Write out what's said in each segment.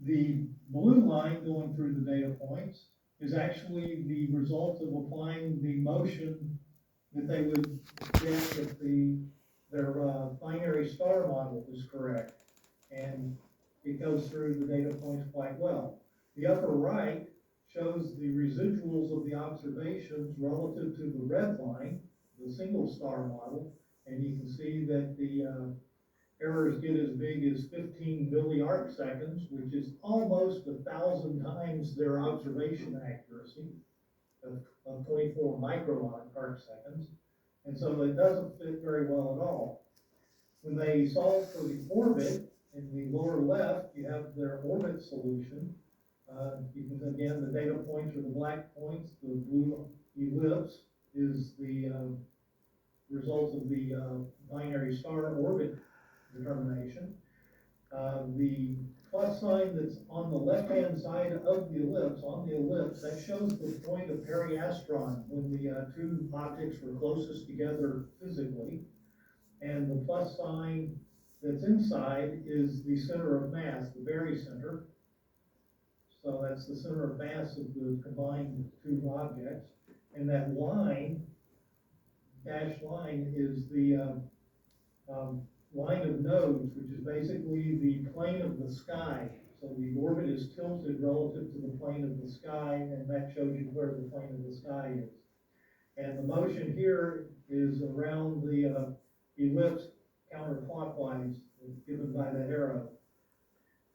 The blue line going through the data points is actually the result of applying the motion that they would get if their binary star model is correct. And it goes through the data points quite well. The upper right shows the residuals of the observations relative to the red line, the single star model, and you can see that the errors get as big as 15 milliarc seconds, which is almost 1,000 times their observation accuracy of 24 microarc seconds. And so it doesn't fit very well at all. When they solve for the orbit, in the lower left, you have their orbit solution. You can, again, the data points are the black points, the blue ellipse is the result of the binary star orbit determination. The plus sign that's on the left-hand side of the ellipse, that shows the point of periastron when the two objects were closest together physically. And the plus sign that's inside is the center of mass, the barycenter. So that's the center of mass of the combined two objects. And that line, dashed line, is the line of nodes, which is basically the plane of the sky. So the orbit is tilted relative to the plane of the sky, and that shows you where the plane of the sky is. And the motion here is around the ellipse counterclockwise, given by that arrow.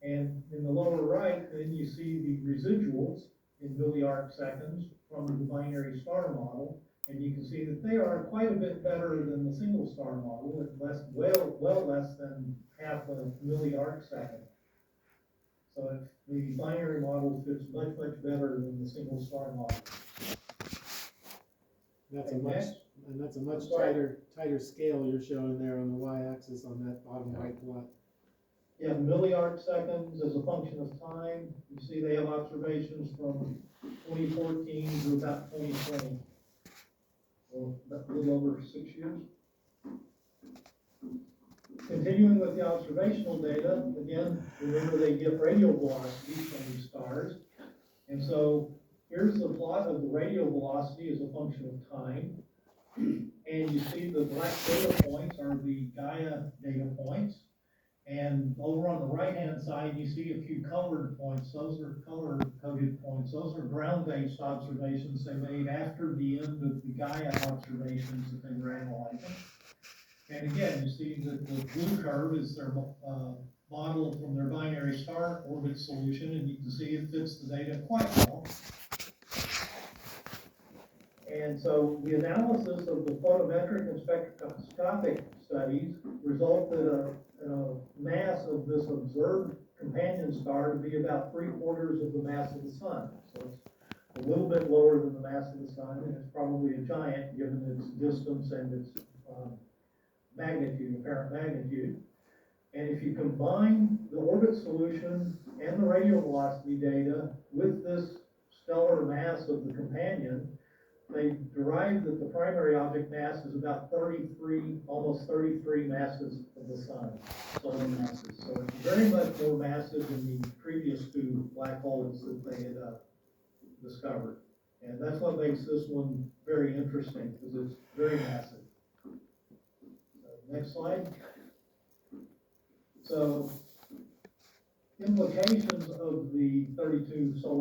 And in the lower right, then you see the residuals in milliarc seconds from the binary star model. And you can see that they are quite a bit better than the single star model, at well less than half a milliarc second. So the binary model fits much better than the single star model. That's a much tighter scale you're showing there on the y-axis on that bottom right plot. Yeah, milliarc seconds as a function of time. You see they have observations from 2014 to about 2020. Well, a little over 6 years. Continuing with the observational data, again, remember they give radial velocities from these stars. And so here's the plot of the radial velocity as a function of time. And you see the black data points are the Gaia data points. And over on the right-hand side, you see a few colored points. Those are color-coded points. Those are ground-based observations they made after the end of the Gaia observations that they were analyzing. And again, you see that the blue curve is their model from their binary star orbit solution, and you can see it fits the data quite well. And so the analysis of the photometric and spectroscopic studies resulted in a mass of this observed companion star to be about 3/4 of the mass of the sun. So it's a little bit lower than the mass of the sun, and it's probably a giant given its distance and its apparent magnitude. And if you combine the orbit solution and the radial velocity data with this stellar mass of the companion, they derived that the primary object mass is about almost 33 masses of the sun, solar masses. So it's very much more massive than the previous two black holes that they had discovered. And that's what makes this one very interesting, because it's very massive. Next slide. So implications of the 32 solar